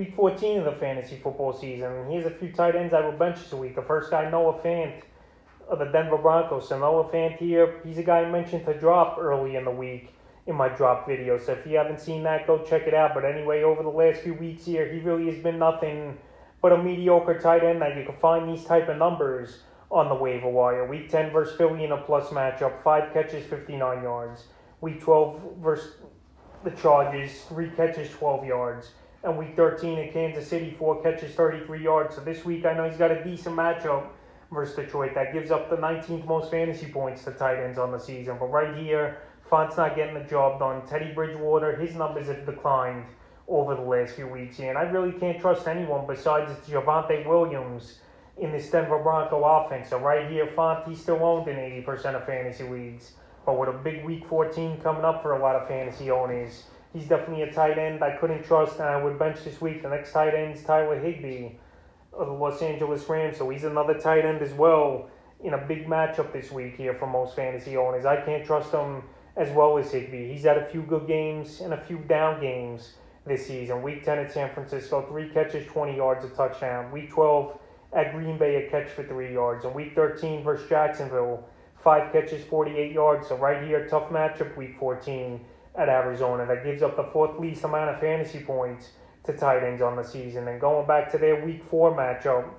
Week 14 of the fantasy football season. Here's a few tight ends I will bench this week. The first guy, Noah Fant of the Denver Broncos. So Noah Fant here, he's a guy I mentioned to drop early in the week in my drop video. So if you haven't seen that, go check it out. But anyway, over the last few weeks here, he really has been nothing but a mediocre tight end that you can find these type of numbers on the waiver wire. Week 10 versus Philly in a plus matchup, 5 catches, 59 yards. Week 12 versus the Chargers, 3 catches, 12 yards. And week 13 in Kansas City, 4 catches, 33 yards. So this week I know he's got a decent matchup versus Detroit. That gives up the 19th most fantasy points to tight ends on the season. But right here, Fant's not getting the job done. Teddy Bridgewater, his numbers have declined over the last few weeks here. And I really can't trust anyone besides Javonte Williams in this Denver Bronco offense. So right here, Fant, he's still owned in 80% of fantasy leagues. But with a big week 14 coming up for a lot of fantasy owners, he's definitely a tight end I couldn't trust, and I would bench this week. The next tight end is Higbee of the Los Angeles Rams. So he's another tight end as well in a big matchup this week here for most fantasy owners. I can't trust him as well as Higbee. He's had a few good games and a few down games this season. Week 10 at San Francisco, 3 catches, 20 yards, a touchdown. Week 12 at Green Bay, a catch for 3 yards. And week 13 versus Jacksonville, 5 catches, 48 yards. So right here, tough matchup week 14 at Arizona. That gives up the 4th least amount of fantasy points to tight ends on the season. And going back to their week 4 matchup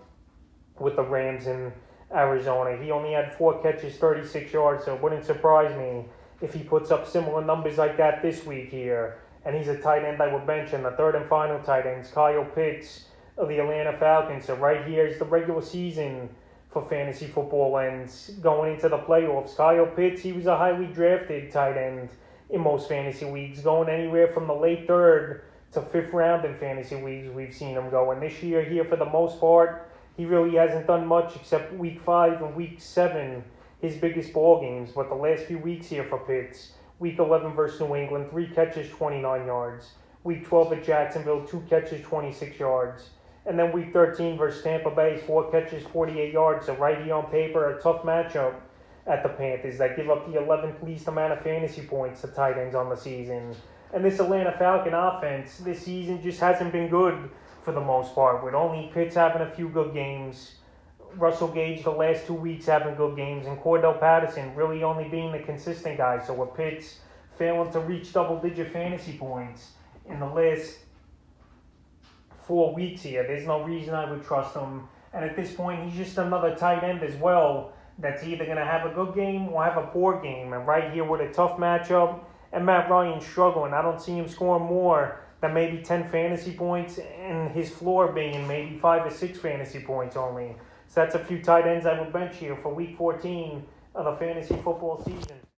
with the Rams in Arizona, he only had 4 catches, 36 yards. So it wouldn't surprise me if he puts up similar numbers like that this week here. And he's a tight end I would bench. And the third and final tight end is Kyle Pitts of the Atlanta Falcons. So right here is the regular season for fantasy football ends going into the playoffs. Kyle Pitts, he was a highly drafted tight end in most fantasy leagues, going anywhere from the late 3rd to 5th round in fantasy leagues. We've seen him go. And this year here, for the most part, he really hasn't done much except week 5 and week 7, his biggest ball games. But the last few weeks here for Pitts, week 11 versus New England, 3 catches, 29 yards. Week 12 at Jacksonville, 2 catches, 26 yards. And then week 13 versus Tampa Bay, 4 catches, 48 yards. So right here on paper, a tough matchup at the Panthers that give up the 11th least amount of fantasy points to tight ends on the season. And this Atlanta Falcon offense this season just hasn't been good for the most part, with only Pitts having a few good games, Russell Gage the last 2 weeks having good games, and Cordell Patterson really only being the consistent guy. So with Pitts failing to reach double-digit fantasy points in the last 4 weeks here, there's no reason I would trust him. And at this point, he's just another tight end as well that's either going to have a good game or have a poor game. And right here with a tough matchup, and Matt Ryan struggling, I don't see him scoring more than maybe 10 fantasy points, and his floor being maybe 5 or 6 fantasy points only. So that's a few tight ends I would bench here for week 14 of the fantasy football season.